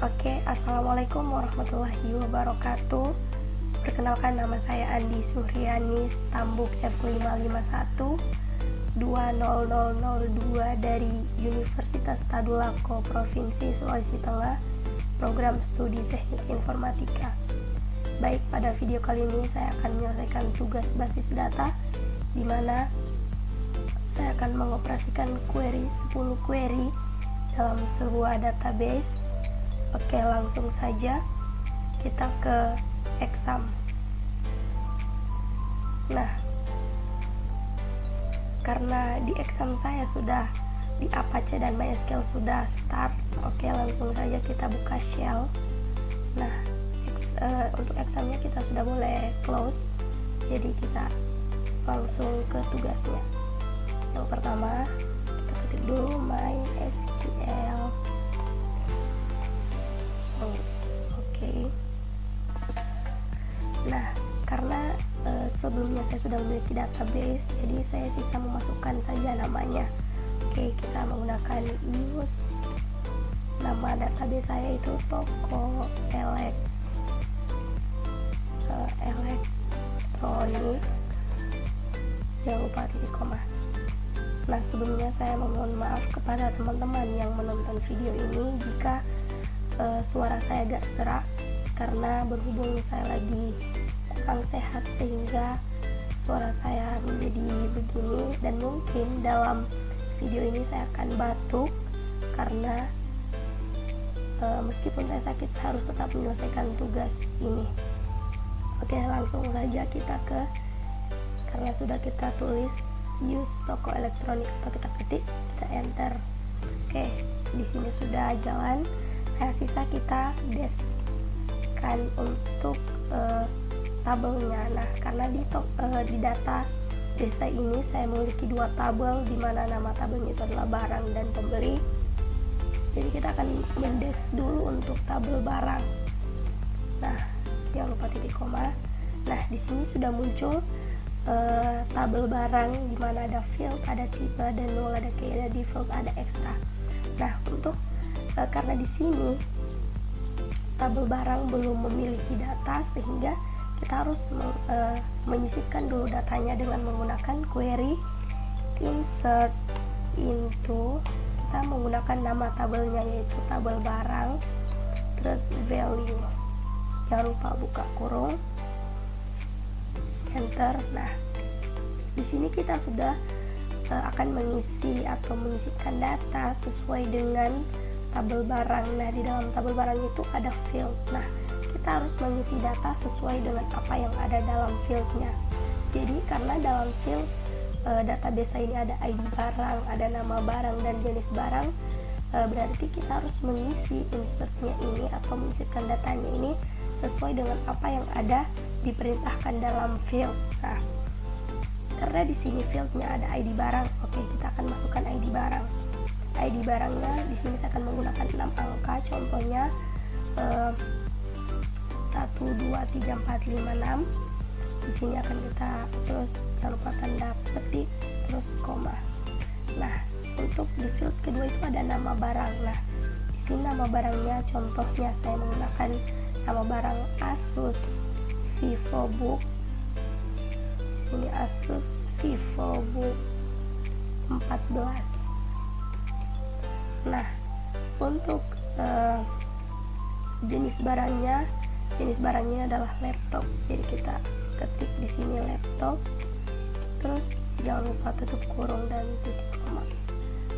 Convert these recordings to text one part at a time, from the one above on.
Oke, Assalamualaikum warahmatullahi wabarakatuh. Perkenalkan, nama saya Andi Suhriani Tambuk F551 20002 dari Universitas Tadulako Provinsi Sulawesi Tengah, program studi teknik informatika. Baik, pada video kali ini saya akan menyelesaikan tugas basis data, di mana saya akan mengoperasikan 10 query dalam sebuah database. Oke, langsung saja kita ke exam. Nah, karena di exam saya sudah di Apache dan MySQL sudah start, oke, langsung saja kita buka shell. Nah, untuk examnya kita sudah boleh close, jadi kita langsung ke tugasnya. Yang pertama, kita ketik dulu MySQL. Oke. Nah, karena sebelumnya saya sudah memiliki database, jadi saya sisa memasukkan saja namanya. Oke, kita menggunakan use. Nama database saya itu toko elektronik. Jangan lupa titik koma. Nah, sebelumnya saya memohon maaf kepada teman-teman yang menonton video ini jika suara saya agak serak, karena berhubung saya lagi kurang sehat sehingga suara saya menjadi begini, dan mungkin dalam video ini saya akan batuk karena meskipun saya sakit saya harus tetap menyelesaikan tugas ini. Oke, langsung saja kita karena sudah kita tulis use toko elektronik atau kita ketik, kita enter. Oke, di sini sudah jalan. Nah, sisa kita kan untuk tabelnya. Nah, karena di data desa ini saya memiliki 2 tabel, di mana nama tabelnya itu adalah barang dan pembeli. Jadi kita akan mendex dulu untuk tabel barang. Nah, jangan lupa titik koma. Nah, di sini sudah muncul tabel barang, di mana ada field, ada tipe, ada null, ada key, ada default, ada extra. Nah, untuk karena di sini tabel barang belum memiliki data, sehingga kita harus menyisipkan dulu datanya dengan menggunakan query insert into. Kita menggunakan nama tabelnya, yaitu tabel barang, terus value. Jangan lupa buka kurung, enter. Nah, di sini kita sudah akan mengisi atau menyisipkan data sesuai dengan tabel barang. Nah, di dalam tabel barang itu ada field. Nah, kita harus mengisi data sesuai dengan apa yang ada dalam fieldnya. Jadi karena dalam field database ini ada ID barang, ada nama barang dan jenis barang, berarti kita harus mengisi insertnya ini atau menyisipkan datanya ini sesuai dengan apa yang ada diperintahkan dalam field. Nah, karena di sini fieldnya ada ID barang, oke, kita akan masukkan ID barang. ID barangnya di sini saya akan menggunakan 6 angka, contohnya 1 2 3 4 5 6. Di sini akan kita terus jangan lupa tanda petik terus koma. Nah, untuk di field kedua itu ada nama barang. Nah, di sini nama barangnya contohnya saya menggunakan nama barang Asus VivoBook. Ini Asus VivoBook 14. Nah, untuk jenis barangnya adalah laptop. Jadi kita ketik di sini laptop, terus jangan lupa tutup kurung dan titik koma.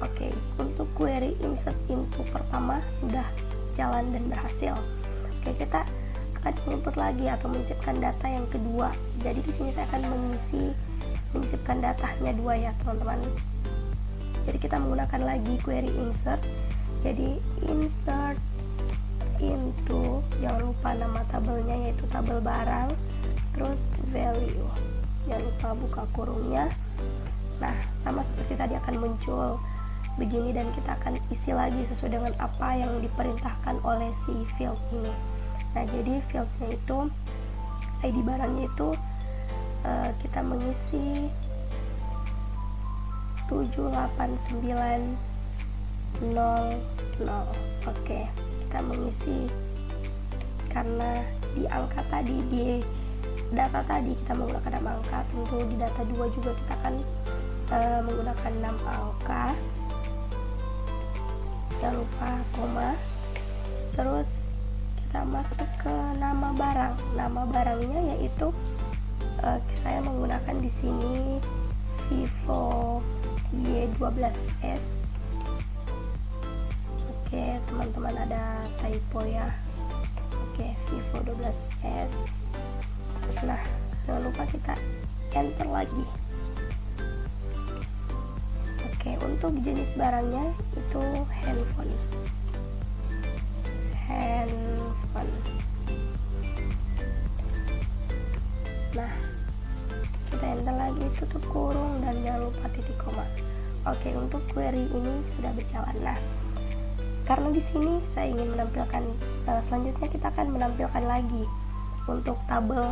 Oke, untuk query insert into pertama sudah jalan dan berhasil. Oke, kita akan input lagi atau menyisipkan data yang kedua. Jadi di sini saya akan menyisipkan datanya 2 ya, teman-teman. Jadi kita menggunakan lagi query insert. Jadi insert into, jangan lupa nama tabelnya yaitu tabel barang, terus value, jangan lupa buka kurungnya. Nah, sama seperti tadi akan muncul begini, dan kita akan isi lagi sesuai dengan apa yang diperintahkan oleh si field ini. Nah, jadi fieldnya itu ID barangnya itu kita mengisi 78900. Oke, kita mengisi, karena di angka tadi, di data tadi kita menggunakan 6 angka, tentu di data 2 juga kita akan menggunakan 6 angka. Jangan lupa koma. Terus kita masuk ke nama barang. Nama barangnya yaitu saya menggunakan di sini Vivo Y12s. Oke, teman-teman, ada typo ya. Oke, Vivo 12s. Nah, jangan lupa kita enter lagi. Oke, untuk jenis barangnya itu handphone. Nah, kita enter lagi, tutup kurung, dan jangan lupa titik koma. Oke, untuk query ini sudah berjalan. Nah, karena di sini saya ingin menampilkan, selanjutnya kita akan menampilkan lagi untuk tabel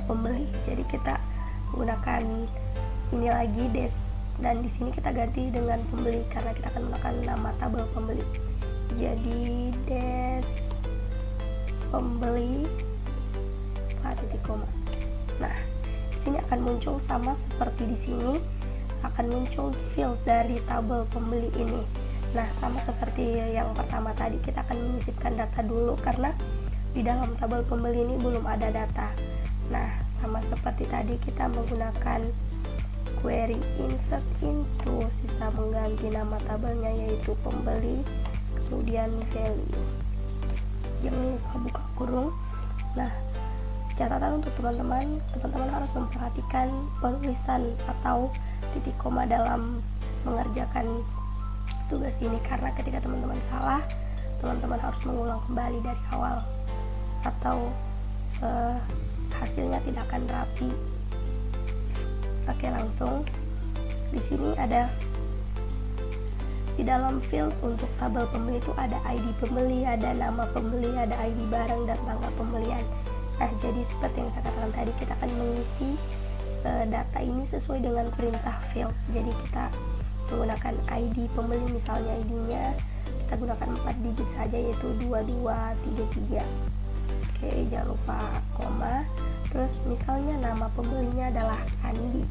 pembeli. Jadi kita gunakan ini lagi des, dan di sini kita ganti dengan pembeli karena kita akan menggunakan nama tabel pembeli. Jadi des pembeli titik koma. Nah, di sini akan muncul sama seperti di sini, akan muncul field dari tabel pembeli ini. Nah, sama seperti yang pertama tadi, kita akan menyisipkan data dulu karena di dalam tabel pembeli ini belum ada data. Nah, sama seperti tadi kita menggunakan query insert into, sisa mengganti nama tabelnya yaitu pembeli, kemudian value. Jangan lupa buka kurung. Nah, catatan untuk teman-teman harus memperhatikan penulisan atau titik koma dalam mengerjakan tugas ini, karena ketika teman-teman salah, teman-teman harus mengulang kembali dari awal atau hasilnya tidak akan rapi. Oke, langsung di sini ada di dalam field untuk tabel pembeli itu ada ID pembeli, ada nama pembeli, ada ID barang, dan tanggal pembelian. Nah, jadi seperti yang saya katakan tadi, kita akan mengisi data ini sesuai dengan perintah field. Jadi kita menggunakan ID pembeli, misalnya ID-nya kita gunakan 4 digit saja yaitu 2233. Oke, jangan lupa koma. Terus misalnya nama pembelinya adalah Andi.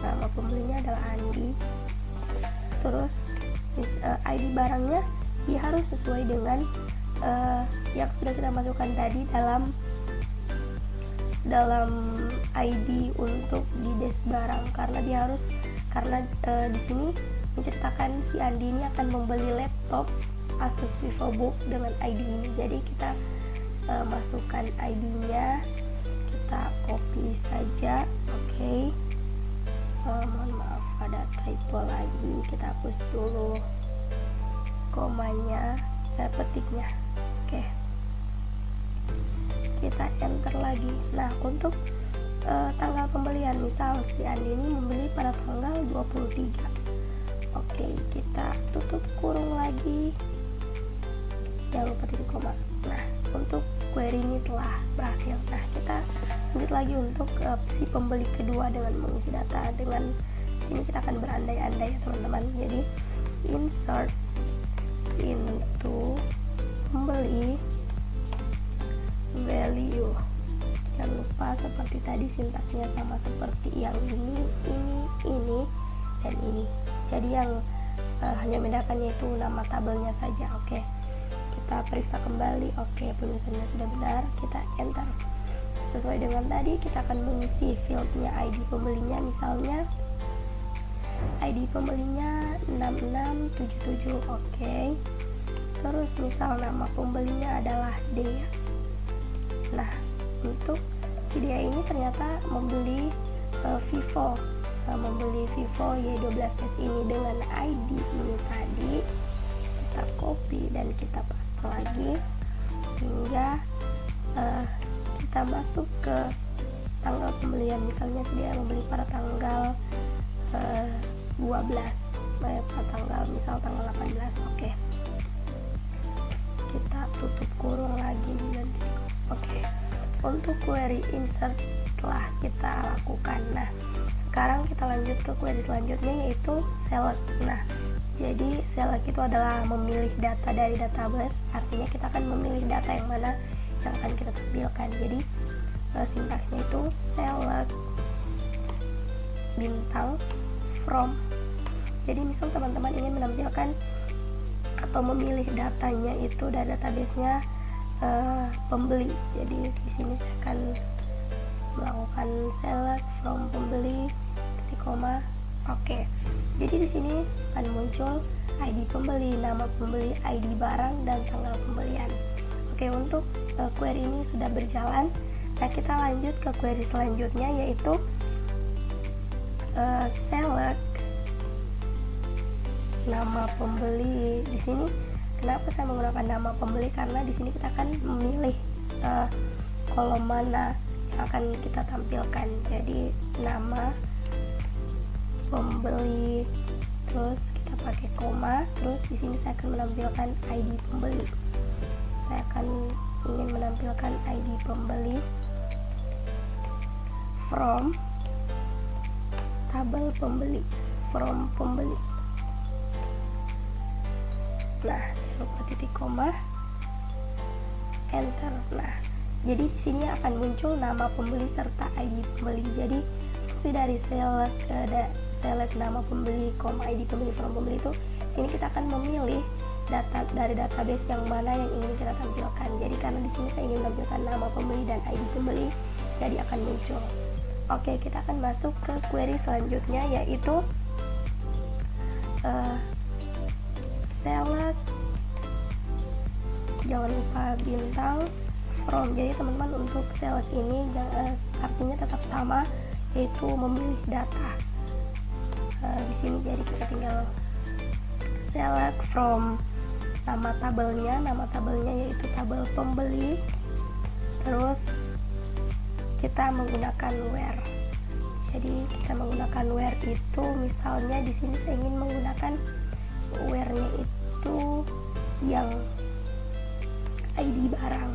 Nama pembelinya adalah Andi. Terus ID barangnya dia harus sesuai dengan yang sudah kita masukkan tadi dalam ID untuk di des barang, karena dia harus di sini menceritakan si Andi ini akan membeli laptop Asus VivoBook dengan ID ini. Jadi kita masukkan ID-nya, kita copy saja. Oke. Mohon maaf ada typo lagi, kita hapus dulu komanya, petiknya. Oke, kita enter lagi. Nah, untuk tanggal pembelian, misal si Andi ini membeli pada tanggal 23. Oke, kita tutup kurung lagi, jangan lupa titik koma. Nah, untuk query ini telah berhasil. Nah, kita lanjut lagi untuk si pembeli kedua dengan mengisi data. Dengan ini kita akan berandai-andai ya teman-teman. Jadi insert into pembeli value. Jangan lupa seperti tadi sintaksnya sama seperti yang ini, dan ini. Jadi yang hanya membedakannya itu nama tabelnya saja. Oke, kita periksa kembali. Oke, penulisannya sudah benar, kita enter. Sesuai dengan tadi, kita akan mengisi fieldnya ID pembelinya, misalnya ID pembelinya 6677. Oke, terus misal nama pembelinya adalah Dea. Nah, untuk si Dea ini ternyata membeli Vivo Y12s ini dengan ID ini tadi. Kita copy dan kita paste lagi hingga kita masuk ke tanggal pembelian. Misalnya dia membeli pada tanggal 12, pada tanggal misal tanggal 18. Oke, kita tutup kurung lagi dan oke. Untuk query insert telah kita lakukan. Nah, sekarang kita lanjut ke query selanjutnya yaitu select. Nah, Jadi select itu adalah memilih data dari database, artinya kita akan memilih data yang mana yang akan kita tampilkan. Jadi sintaksnya itu select bintang from. Jadi misal teman-teman ingin menampilkan atau memilih datanya itu dari database-nya pembeli. Jadi di sini saya akan melakukan select from pembeli titik koma. Oke. Jadi di sini akan muncul ID pembeli, nama pembeli, ID barang, dan tanggal pembelian. Oke, untuk query ini sudah berjalan. Nah, kita lanjut ke query selanjutnya, yaitu select nama pembeli. Di sini kenapa saya menggunakan nama pembeli? Karena di sini kita akan memilih kolom mana yang akan kita tampilkan. Jadi nama pembeli, terus kita pakai koma, terus di sini saya akan menampilkan ID pembeli. Saya akan ingin menampilkan ID pembeli from tabel pembeli, from pembeli. Nah, lupa titik koma, enter. Nah, jadi di sini akan muncul nama pembeli serta ID pembeli. Jadi dari select nama pembeli, ID pembeli, from pembeli itu, ini kita akan memilih data dari database yang mana yang ingin kita tampilkan. Jadi karena di sini saya ingin menampilkan nama pembeli dan ID pembeli, jadi akan muncul. Oke, kita akan masuk ke query selanjutnya, yaitu select, jangan lupa bintang from. Jadi teman-teman, untuk select ini artinya tetap sama, yaitu memilih data. Di sini jadi kita tinggal select from nama tabelnya yaitu tabel pembeli, terus kita menggunakan where. Jadi kita menggunakan where itu, misalnya di sini saya ingin menggunakan where-nya itu yang ID barang,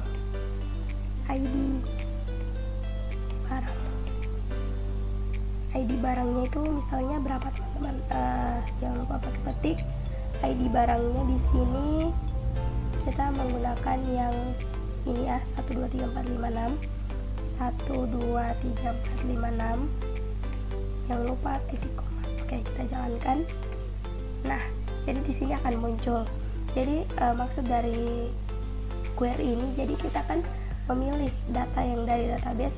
ID barangnya itu misalnya berapa teman-teman? Jangan lupa pakai petik. ID barangnya di sini kita menggunakan yang ini ya, 123456, 123456. Jangan lupa titik koma. Oke, kita jalankan. Nah, jadi di sini akan muncul. Jadi maksud dari query ini, jadi kita akan memilih data yang dari database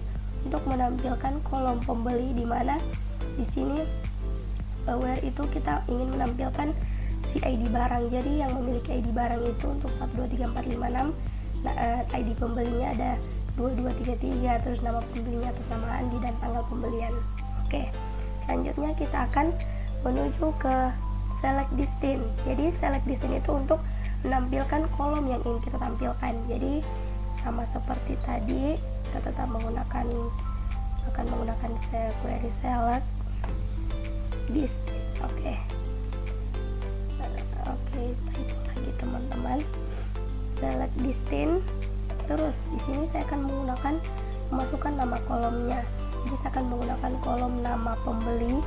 untuk menampilkan kolom pembeli, di mana di sini where itu kita ingin menampilkan si ID barang. Jadi yang memiliki ID barang itu untuk 123456, nah, ID pembelinya ada 2233, terus nama pembelinya atas nama Andi dan tanggal pembelian. Oke, selanjutnya kita akan menuju ke select distinct. Jadi select distinct itu untuk menampilkan kolom yang ingin kita tampilkan. Jadi sama seperti tadi, kita tetap menggunakan query select distinct. Oke, itu lagi teman-teman, select distinct. Terus di sini saya akan memasukkan nama kolomnya. Jadi saya akan menggunakan kolom nama pembeli.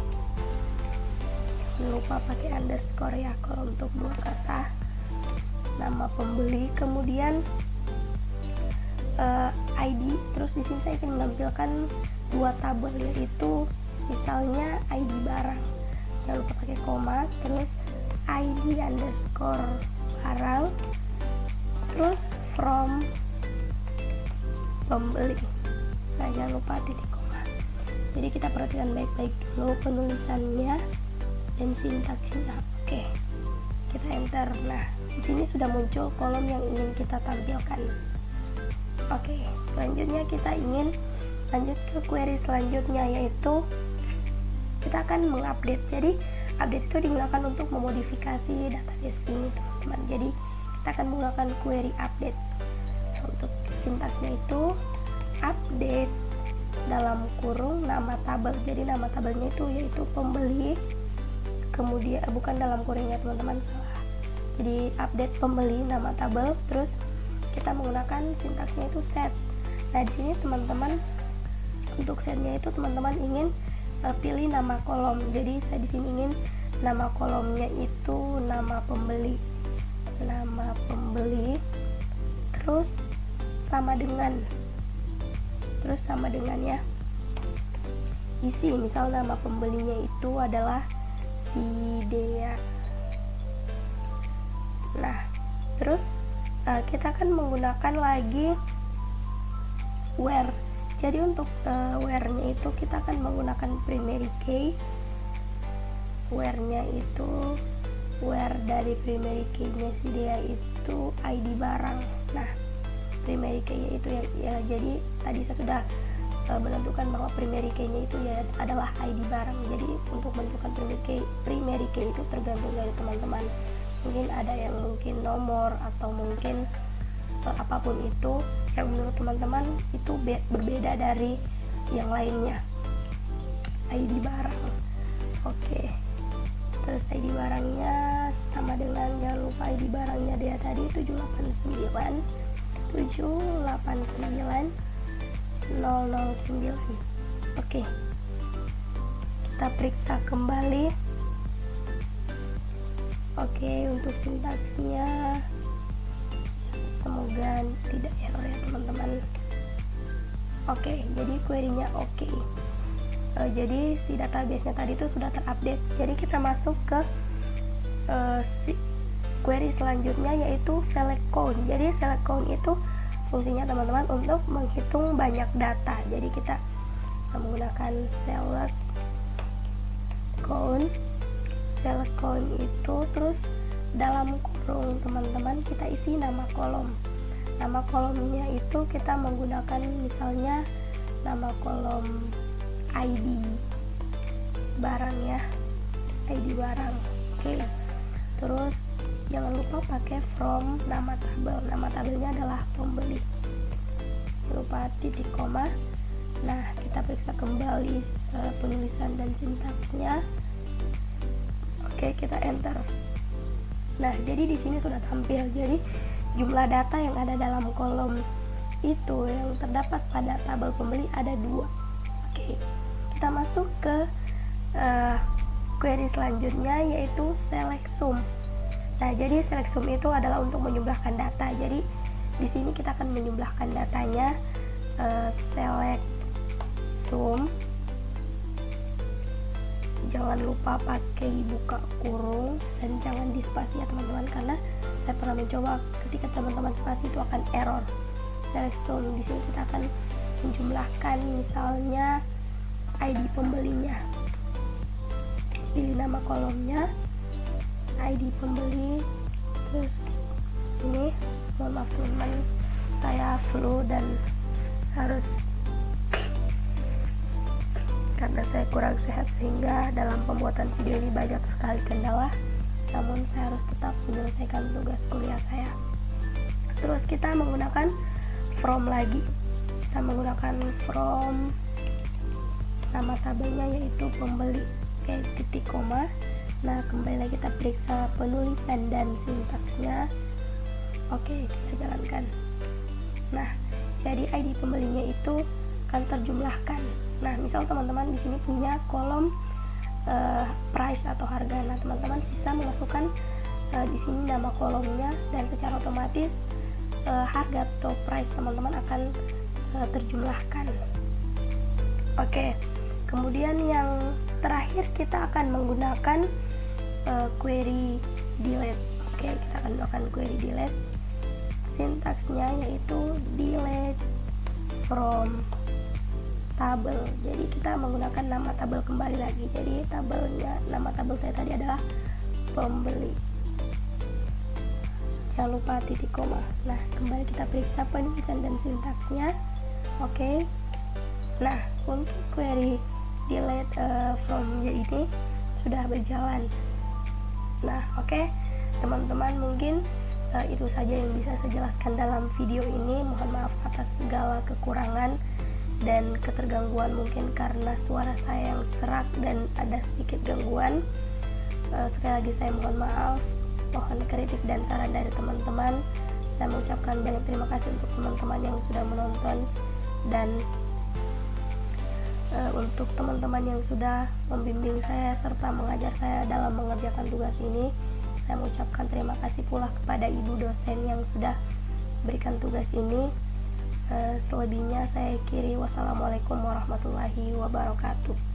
Jangan lupa pakai underscore ya kalau untuk dua kata. Nama pembeli, kemudian ID. Terus di sini saya ingin menampilkan dua tabel, yaitu misalnya ID barang. Jangan lupa pakai koma, terus ID underscore barang, terus from pembeli. Nah, jangan lupa titik koma. Jadi kita perhatikan baik-baik dulu penulisannya dan sintaksnya. Oke, kita enter. Nah, di sini sudah muncul kolom yang ingin kita tampilkan. Oke, selanjutnya kita ingin lanjut ke query selanjutnya, yaitu kita akan mengupdate. Jadi update itu digunakan untuk memodifikasi database ini, teman-teman. Jadi kita akan menggunakan query update. Nah, untuk sintaksnya itu update dalam kurung nama tabel. Jadi nama tabelnya itu yaitu pembeli, kemudian bukan dalam kurung ya teman-teman, salah. Jadi update pembeli nama tabel, terus kita menggunakan sintaksnya itu set. Nah, di sini teman-teman, untuk setnya itu teman-teman ingin pilih nama kolom. Jadi saya di sini ingin nama kolomnya itu nama pembeli, terus sama dengan ya, isi misal nama pembelinya itu adalah si Dea. Nah terus kita akan menggunakan lagi where. Jadi untuk where-nya itu kita akan menggunakan primary key. Where-nya itu where dari primary key-nya si Dea itu ID barang. Nah primary key-nya itu ya jadi tadi saya sudah menentukan bahwa primary key-nya itu ya adalah ID barang. Jadi untuk menentukan primary key itu tergantung dari teman-teman. Mungkin ada yang mungkin nomor atau mungkin apapun itu yang menurut teman-teman itu berbeda dari yang lainnya. ID barang. Oke. Terus ID barangnya sama dengan, jangan lupa ID barangnya dia tadi 789 009. Oke. Kita periksa kembali. Oke, untuk sintaksnya semoga tidak error ya teman-teman. Oke, jadi query-nya oke. Jadi si database-nya tadi itu sudah terupdate. Jadi kita masuk ke si query selanjutnya, yaitu select count. Jadi select count itu fungsinya teman-teman untuk menghitung banyak data. Jadi kita menggunakan select count. Select count itu terus dalam kurung teman-teman kita isi nama kolom. Nama kolomnya itu kita menggunakan misalnya nama kolom ID barang ya, ID barang. Oke. Terus jangan lupa pakai from nama tabel. Nama tabelnya adalah pembeli. Jangan lupa titik koma. Nah kita periksa kembali penulisan dan sintaksnya. Oke, kita enter. Nah, jadi di sini sudah tampil. Jadi jumlah data yang ada dalam kolom itu yang terdapat pada tabel pembeli ada 2. Oke, kita masuk ke query selanjutnya, yaitu select sum. Nah, jadi select sum itu adalah untuk menjumlahkan data. Jadi di sini kita akan menjumlahkan datanya. Select sum. Jangan lupa pakai buka kurung dan jangan di spasi ya teman-teman, karena saya pernah mencoba ketika teman-teman spasi itu akan error. Select sum, di sini kita akan menjumlahkan misalnya ID pembelinya. Pilih nama kolomnya, ID pembeli. Terus ini, mohon maaf teman-teman, saya flu dan harus, karena saya kurang sehat sehingga dalam pembuatan video ini banyak sekali kendala, namun saya harus tetap menyelesaikan tugas kuliah saya. Terus kita menggunakan from lagi. Kita menggunakan from nama tabelnya yaitu pembeli. Oke, titik koma. Nah kembali lagi kita periksa penulisan dan sintaksnya. Oke, kita jalankan. Nah jadi ID pembelinya itu akan terjumlahkan. Nah, misal teman-teman di sini punya kolom price atau harga. Nah, teman-teman sisa memasukkan di sini nama kolomnya dan secara otomatis harga atau price teman-teman akan terjumlahkan. Oke. Kemudian yang terakhir kita akan menggunakan query delete. Oke, kita akan melakukan query delete. Sintaksnya yaitu delete from tabel. Jadi kita menggunakan nama tabel kembali lagi. Jadi tabelnya, nama tabel saya tadi adalah pembeli. Jangan lupa titik koma. Nah kembali kita periksa penulisan dan sintaksnya. Oke. Nah untuk query delete from ini sudah berjalan. Nah oke, teman-teman, mungkin itu saja yang bisa saya jelaskan dalam video ini. Mohon maaf atas segala kekurangan dan ketergangguan, mungkin karena suara saya yang serak dan ada sedikit gangguan. Sekali lagi saya mohon maaf, mohon kritik dan saran dari teman-teman. Saya mengucapkan banyak terima kasih untuk teman-teman yang sudah menonton, dan untuk teman-teman yang sudah membimbing saya serta mengajar saya dalam mengerjakan tugas ini. Saya mengucapkan terima kasih pula kepada ibu dosen yang sudah berikan tugas ini. Selebihnya saya akhiri, wassalamualaikum warahmatullahi wabarakatuh.